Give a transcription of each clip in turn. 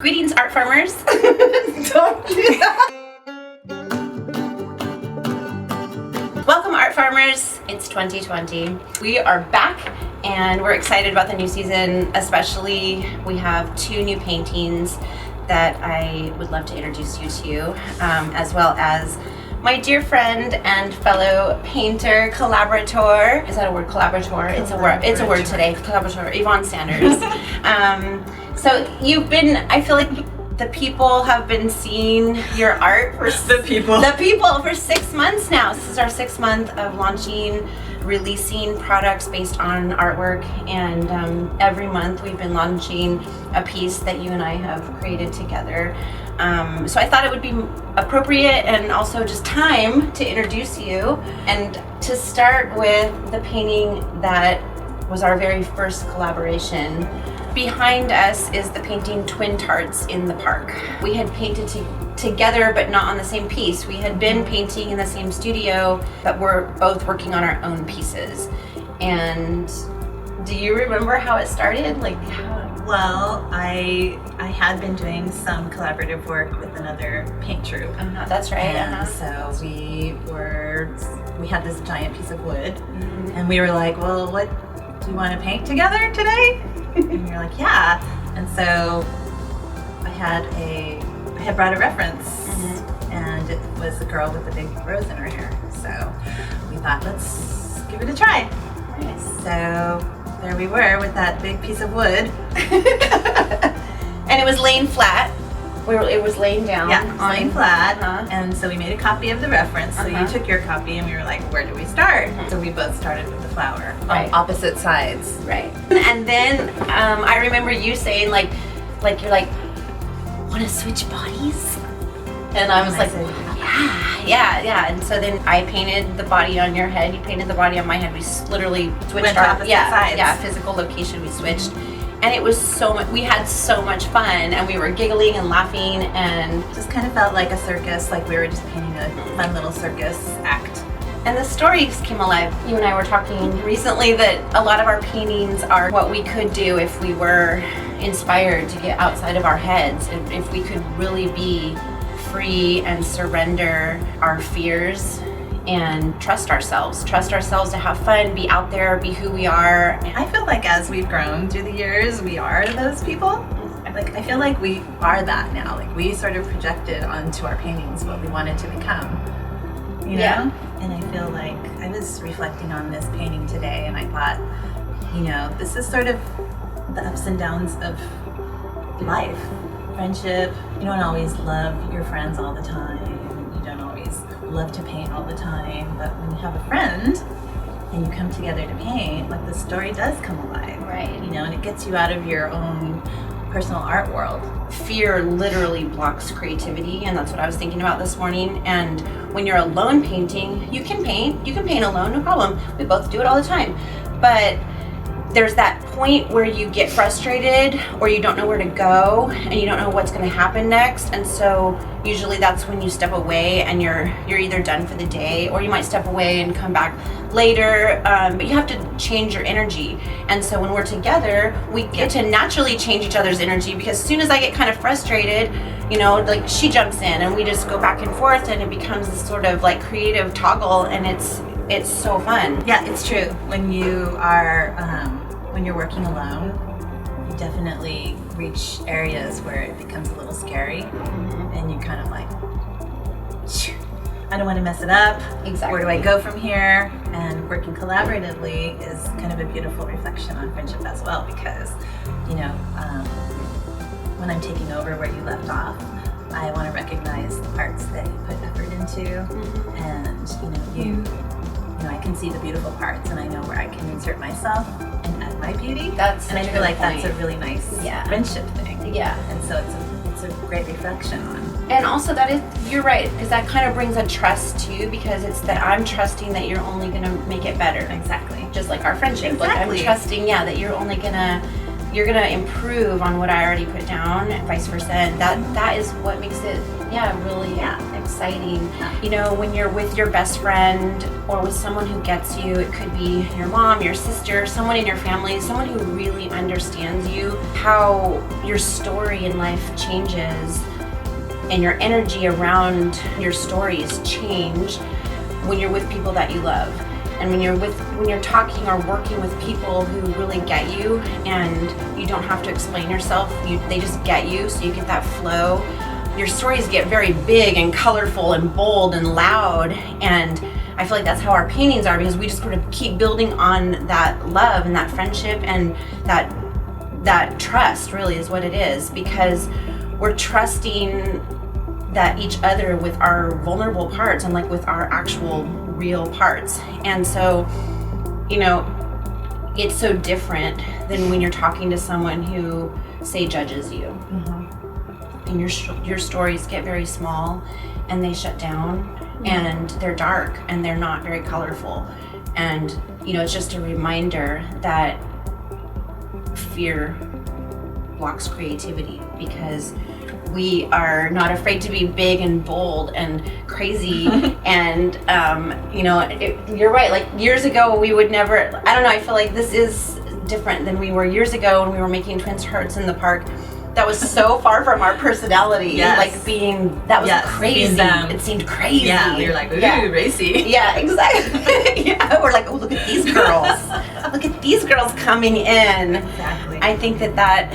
Greetings, art farmers. Don't do that. Welcome, art farmers. It's 2020. We are back and we're excited about the new season. Especially, we have 2 new paintings that I would love to introduce you to, as well as my dear friend and fellow painter, collaborator. Is that a word, collaborator? It's a word. It's a word today. Collaborator, Yvonne Sanders. So you've been, I feel like the people have been seeing your art for The people for 6 months now. This is our 6th month of launching, releasing products based on artwork, and every month we've been launching a piece that you and I have created together. So I thought it would be appropriate and also just time to introduce you, and to start with the painting that was our very first collaboration. Behind us is the painting Twin Tarts in the Park. We had painted together but not on the same piece. We had been painting in the same studio, but we're both working on our own pieces. And do you remember how it started? Well, I had been doing some collaborative work with another paint troupe. That's right. And so we had this giant piece of wood, and we were like, well, what, do you want to paint together today? And you're like, yeah. And so I had brought a reference, and it was a girl with a big rose in her hair. So we thought, let's give it a try. Nice. So there we were with that big piece of wood. And it was laying flat. It was laying down. Yeah, laying flat. Uh-huh. And so we made a copy of the reference. So you took your copy, and we were like, where do we start? So we both started with the flower on opposite sides. Right. And then I remember you saying like you're like, want to switch bodies? And I was like, yeah. And so then I painted the body on your head. You painted the body on my head. We literally switched our sides. physical location. We switched. And it was so much, we had so much fun, and we were giggling and laughing, and just kind of felt like a circus, like we were just painting a fun little circus act. And the stories came alive. You and I were talking recently that a lot of our paintings are what we could do if we were inspired to get outside of our heads, and if we could really be free and surrender our fears and trust ourselves to have fun, be out there, be who we are. I feel like as we've grown through the years, we are those people. I feel like we are that now. Like, we sort of projected onto our paintings what we wanted to become, you know? Yeah. And I feel like I was reflecting on this painting today, and I thought, this is sort of the ups and downs of life. Friendship, you don't always love your friends all the time. You don't always love to paint all the time, but when you have a friend and you come together to paint, like, the story does come alive, Right. And it gets you out of your own personal art world. Fear literally blocks creativity, and that's what I was thinking about this morning. And when you're alone painting, you can paint alone, no problem. We both do it all the time. But there's that point where you get frustrated, or you don't know where to go, and you don't know what's going to happen next. And so usually that's when you step away, and you're either done for the day, or you might step away and come back later. But you have to change your energy. And so when we're together, we get to naturally change each other's energy, because as soon as I get kind of frustrated, like, she jumps in, and we just go back and forth, and it becomes this sort of like creative toggle, and it's so fun. Yeah, it's true. When you are, when you're working alone, you definitely reach areas where it becomes a little scary, and you kind of like, I don't want to mess it up. Exactly. Where do I go from here? And working collaboratively is kind of a beautiful reflection on friendship as well, because, when I'm taking over where you left off, I want to recognize the parts that you put effort into, and I can see the beautiful parts, and I know where I can insert myself and add my beauty. And I feel like that's a really nice friendship thing. Yeah. And so it's a great reflection on. And also you're right, because that kind of brings a trust too, because it's that I'm trusting that you're only gonna make it better. Exactly. Just like our friendship. Exactly. Like, I'm trusting, that you're only gonna you're gonna improve on what I already put down, and vice versa. And that is what makes it, really exciting. You know, when you're with your best friend or with someone who gets you, it could be your mom, your sister, someone in your family, someone who really understands you, how your story in life changes and your energy around your stories change when you're with people that you love. And when you're talking or working with people who really get you, and you don't have to explain yourself, they just get you, so you get that flow. Your stories get very big and colorful and bold and loud, and I feel like that's how our paintings are, because we just sort of keep building on that love and that friendship and that trust, really is what it is, because we're trusting that each other with our vulnerable parts and like with our actual real parts. And so, you know, it's so different than when you're talking to someone who, say, judges you. And your stories get very small and they shut down and they're dark and they're not very colorful. And, you know, it's just a reminder that fear blocks creativity, because we are not afraid to be big and bold and crazy. And you know, you're right, like years ago we would never, I don't know, I feel like this is different than we were years ago when we were making Twin Tarts in the park. That was so far from our personality. Like that was crazy. It seemed crazy. We were like, ooh, racy. Yeah, exactly. We're like, oh, look at these girls. Look at these girls coming in. Exactly. I think that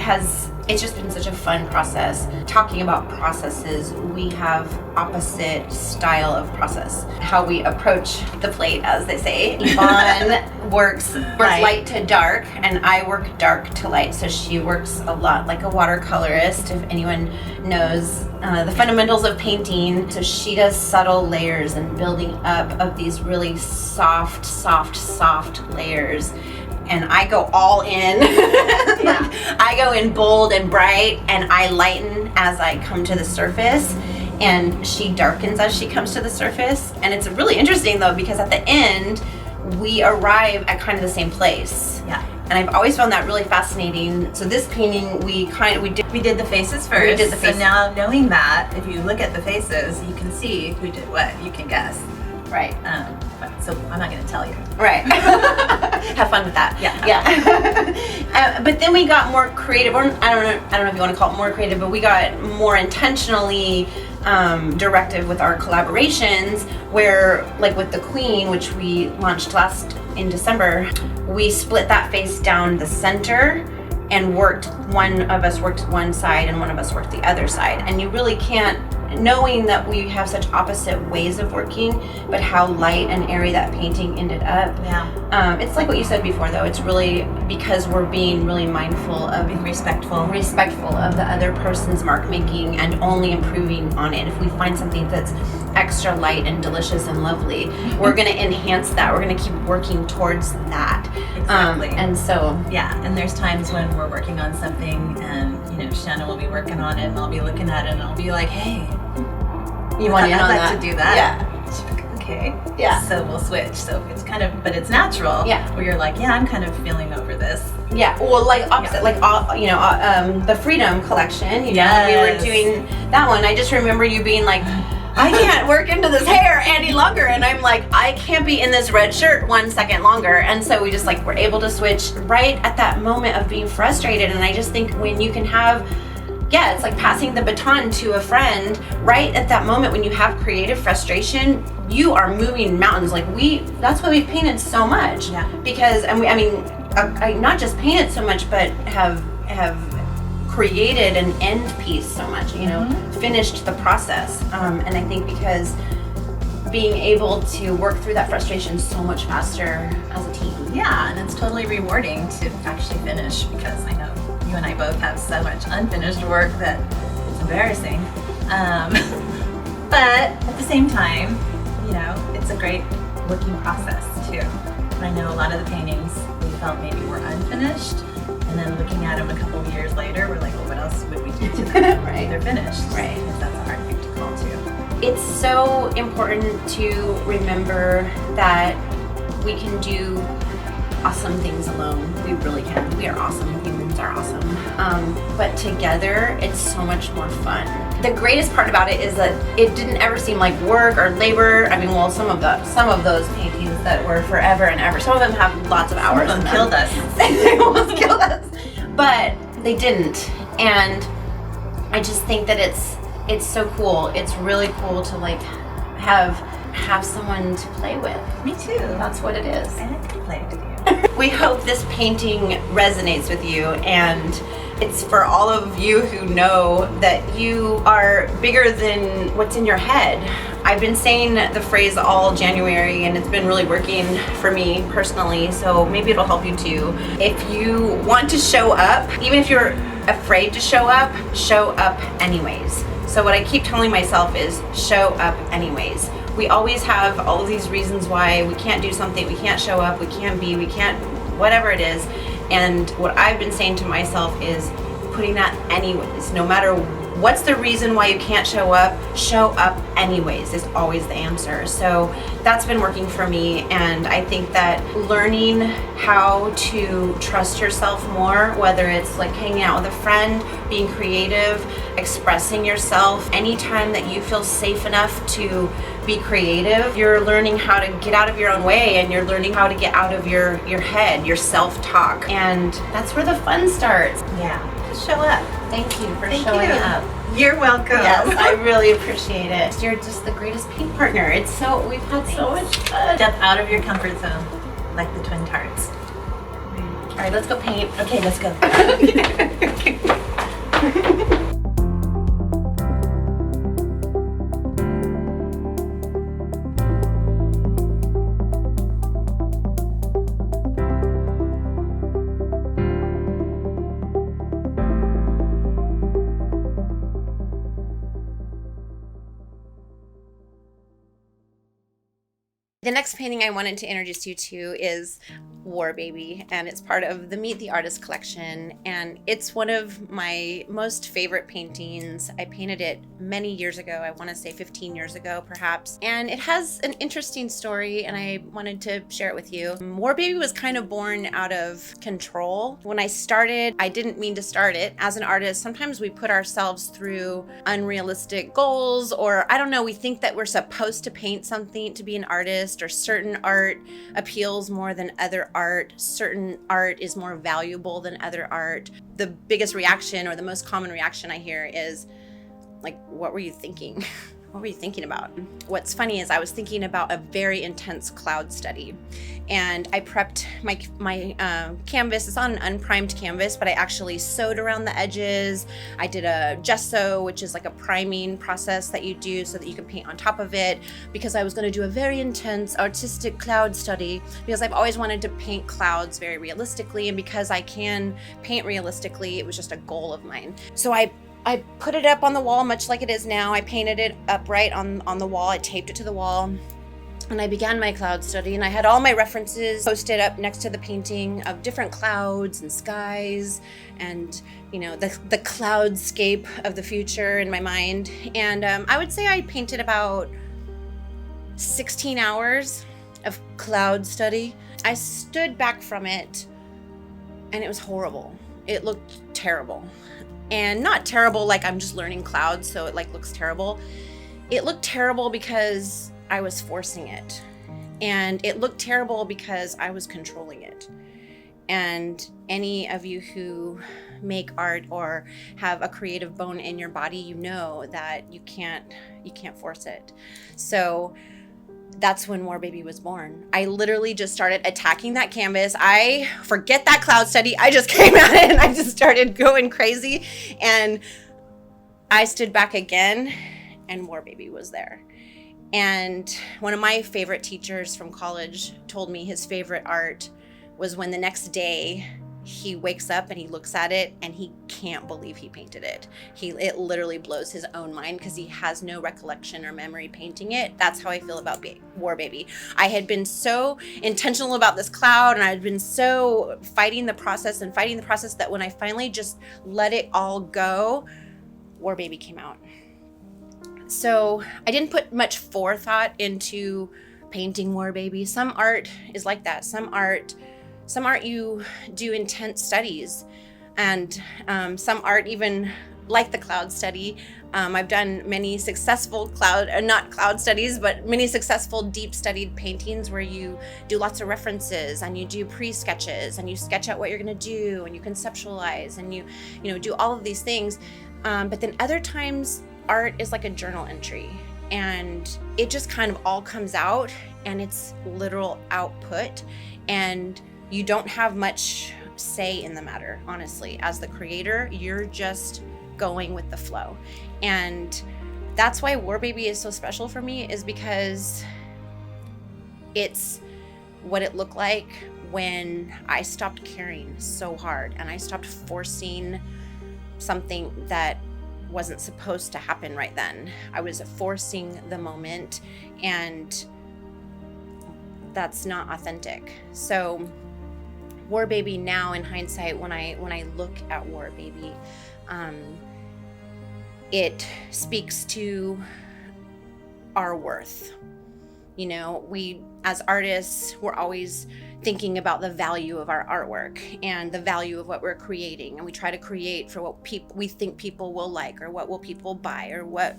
it's just been such a fun process. Talking about processes, we have opposite style of process. How we approach the plate, as they say. Yvonne works light to dark, and I work dark to light. So she works a lot like a watercolorist, if anyone knows the fundamentals of painting. So she does subtle layers and building up of these really soft layers. And I go all in. I go in bold and bright, and I lighten as I come to the surface, and she darkens as she comes to the surface. And it's really interesting though, because at the end we arrive at kind of the same place. And I've always found that really fascinating. So this painting, we did the faces first. We did the faces. So now, knowing that, if you look at the faces, you can see who did what. You can guess. Right. So I'm not going to tell you. Right. Have fun with that. But then we got more creative, or I don't know if you want to call it more creative, but we got more intentionally directive with our collaborations, where like with the Queen, which we launched in December, we split that face down the center and one of us worked one side and one of us worked the other side. And you really can't, knowing that we have such opposite ways of working, but how light and airy that painting ended up. It's like what you said before though, it's really because we're being really mindful of being respectful of the other person's mark making and only improving on it. If we find something that's extra light and delicious and lovely, we're going to enhance that. We're going to keep working towards that. Exactly. And so and there's times when we're working on something and, you know, Shanna will be working on it and I'll be looking at it and I'll be like, hey, you want in on that? I'd like to do that. She's like, okay. So we'll switch. So it's kind of, but it's natural. Where you're like, I'm kind of feeling over this. Well, like opposite, like you know, the Freedom collection. You know, we were doing that one. I just remember you being like, I can't work into this hair any longer, and I'm like, I can't be in this red shirt 1 second longer. And so we just like were able to switch right at that moment of being frustrated. And I just think when you can have, it's like passing the baton to a friend right at that moment when you have creative frustration, you are moving mountains. Like that's why we've painted so much. Because, and I not just painted so much, but have created an end piece so much, you know, finished the process. And I think because being able to work through that frustration so much faster as a team. And it's totally rewarding to actually finish, because I know you and I both have so much unfinished work that it's embarrassing. But at the same time, you know, it's a great working process too. I know a lot of the paintings we felt maybe were unfinished, and then looking at them a couple of years later, we're like, well, what else would we do to them? They're finished. Because that's a hard thing to call too. It's so important to remember that we can do awesome things alone. We really can. We are awesome humans are awesome. But together, it's so much more fun. The greatest part about it is that it didn't ever seem like work or labor. I mean, well, some of those paintings that were forever and ever, some of them have lots of hours. Some of them killed us. They almost killed us. But they didn't. And I just think that it's so cool. It's really cool to like have someone to play with. Me too. That's what it is. And I can play with you. We hope this painting resonates with you, and it's for all of you who know that you are bigger than what's in your head. I've been saying the phrase all January, and it's been really working for me personally, so maybe it'll help you too. If you want to show up, even if you're afraid to show up anyways. So what I keep telling myself is show up anyways. We always have all of these reasons why we can't do something, we can't show up, we can't, whatever it is. And what I've been saying to myself is putting that anyways. No matter what's the reason why you can't show up anyways is always the answer. So that's been working for me, and I think that learning how to trust yourself more, whether it's like hanging out with a friend, being creative, expressing yourself, anytime that you feel safe enough to be creative, you're learning how to get out of your own way, and you're learning how to get out of your head, your self-talk. And that's where the fun starts. Yeah, just show up. Thank you for showing up. You're welcome. Yes, I really appreciate it. You're just the greatest paint partner. We've had so much fun. Step out of your comfort zone, like the Twin Tarts. All right, let's go paint. Okay, let's go. The next painting I wanted to introduce you to is War Baby, and it's part of the Meet the Artist collection, and it's one of my most favorite paintings. I painted it many years ago, I want to say 15 years ago perhaps, and it has an interesting story, and I wanted to share it with you. War Baby was kind of born out of control. When I started, I didn't mean to start it. As an artist, sometimes we put ourselves through unrealistic goals, or I don't know, we think that we're supposed to paint something to be an artist, or certain art appeals more than other art. Certain art is more valuable than other art. The biggest reaction, or the most common reaction I hear is like, what were you thinking? What were you thinking about? What's funny is I was thinking about a very intense cloud study, and I prepped my canvas. It's on an unprimed canvas, but I actually sewed around the edges. I did a gesso, which is like a priming process that you do so that you can paint on top of it, because I was going to do a very intense artistic cloud study, because I've always wanted to paint clouds very realistically, and because I can paint realistically, it was just a goal of mine. So I put it up on the wall, much like it is now. I painted it upright on the wall. I taped it to the wall, and I began my cloud study, and I had all my references posted up next to the painting of different clouds and skies, and you know, the cloudscape of the future in my mind. And I would say I painted about 16 hours of cloud study. I stood back from it, and it was horrible. It looked terrible. And not terrible like I'm just learning clouds, so it like looks terrible. It looked terrible because I was forcing it. And it looked terrible because I was controlling it. And any of you who make art or have a creative bone in your body, you know that you can't force it. So that's when War Baby was born. I literally just started attacking that canvas. I forget that cloud study. I just came at it and I just started going crazy. And I stood back again, and War Baby was there. And one of my favorite teachers from college told me his favorite art was when the next day he wakes up and he looks at it and he can't believe he painted it. It literally blows his own mind because he has no recollection or memory painting it. That's how I feel about War Baby. I had been so intentional about this cloud, and I had been so fighting the process that when I finally just let it all go, War Baby came out. So I didn't put much forethought into painting War Baby. Some art is like that. Some art you do intense studies. And some art even like the cloud study. I've done many successful not cloud studies, but many successful deep studied paintings where you do lots of references and you do pre-sketches and you sketch out what you're gonna do and you conceptualize and you do all of these things. But then other times art is like a journal entry and it just kind of all comes out and it's literal output and you don't have much say in the matter, honestly. As the creator, you're just going with the flow. And that's why War Baby is so special for me, is because it's what it looked like when I stopped caring so hard and I stopped forcing something that wasn't supposed to happen right then. I was forcing the moment, and that's not authentic. So War Baby now, in hindsight, when I look at War Baby, it speaks to our worth. We as artists, we're always thinking about the value of our artwork and the value of what we're creating, and we try to create for what we think people will like, or what will people buy, or what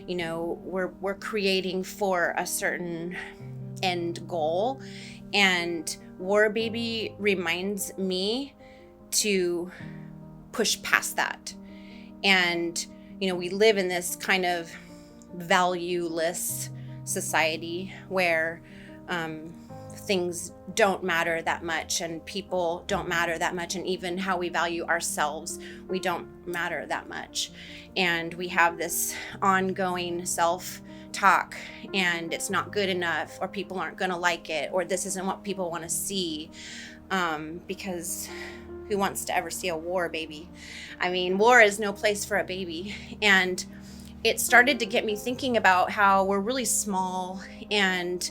we're creating for a certain end goal. And War Baby reminds me to push past that. And we live in this kind of valueless society where things don't matter that much and people don't matter that much, and even how we value ourselves, we don't matter that much. And we have this ongoing self-talk, and it's not good enough, or people aren't gonna like it, or this isn't what people want to see, because who wants to ever see a war baby? I mean, war is no place for a baby. And it started to get me thinking about how we're really small, and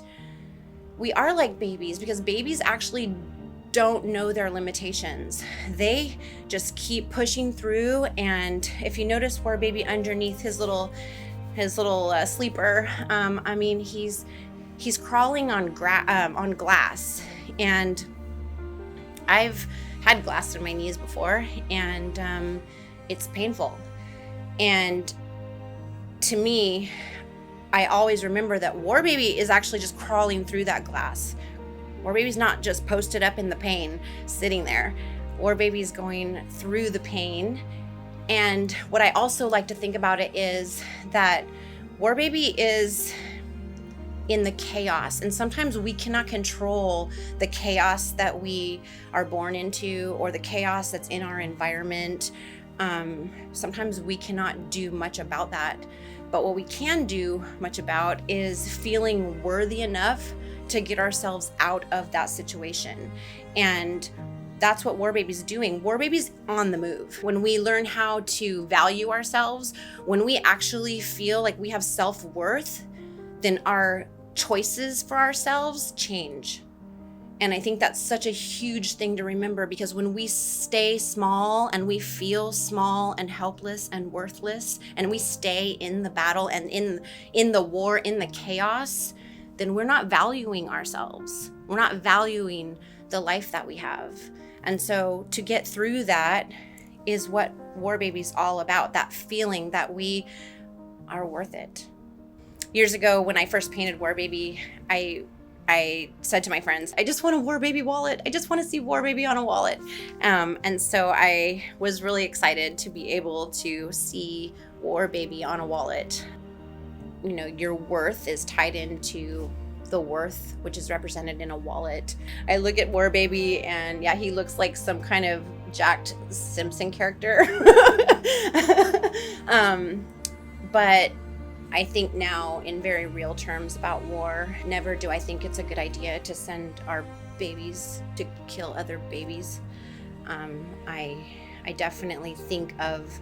we are like babies, because babies actually don't know their limitations. They just keep pushing through. And if you notice War Baby underneath his little sleeper, I mean, he's crawling on glass, and I've had glass in my knees before, and it's painful. And to me, I always remember that War Baby is actually just crawling through that glass. War Baby's not just posted up in the pain, sitting there. War Baby's going through the pain. And what I also like to think about it is that War Baby is in the chaos. And sometimes we cannot control the chaos that we are born into, or the chaos that's in our environment. Sometimes we cannot do much about that. But what we can do much about is feeling worthy enough to get ourselves out of that situation. And that's what War Baby's doing. War Baby's on the move. When we learn how to value ourselves, when we actually feel like we have self-worth, then our choices for ourselves change. And I think that's such a huge thing to remember, because when we stay small and we feel small and helpless and worthless, and we stay in the battle and in the war, in the chaos, then we're not valuing ourselves. We're not valuing the life that we have. And so to get through that is what War Baby's all about, that feeling that we are worth it. Years ago, when I first painted War Baby, I said to my friends, I just want a War Baby wallet. I just want to see War Baby on a wallet. And so I was really excited to be able to see War Baby on a wallet. Your worth is tied into the worth, which is represented in a wallet. I look at War Baby, and yeah, he looks like some kind of jacked Simpson character. But I think now in very real terms about war. Never do I think it's a good idea to send our babies to kill other babies. I definitely think of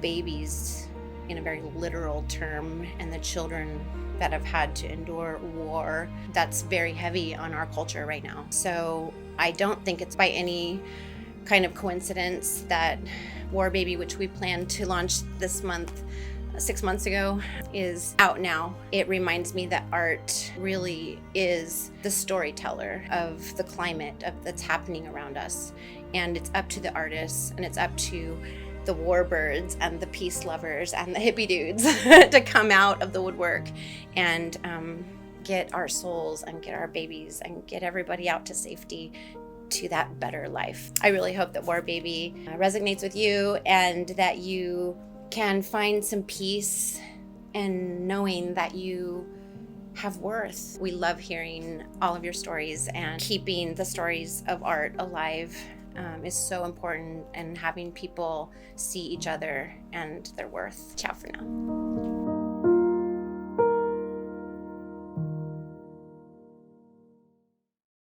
babies in a very literal term, and the children that have had to endure war. That's very heavy on our culture right now. So I don't think it's by any kind of coincidence that War Baby, which we plan to launch this month, 6 months ago, is out now. It reminds me that art really is the storyteller of the climate that's happening around us. And it's up to the artists, and it's up to the warbirds and the peace lovers and the hippie dudes to come out of the woodwork and get our souls and get our babies and get everybody out to safety, to that better life. I really hope that War Baby resonates with you, and that you can find some peace in knowing that you have worth. We love hearing all of your stories, and keeping the stories of art alive is so important, and having people see each other and their worth. Ciao for now.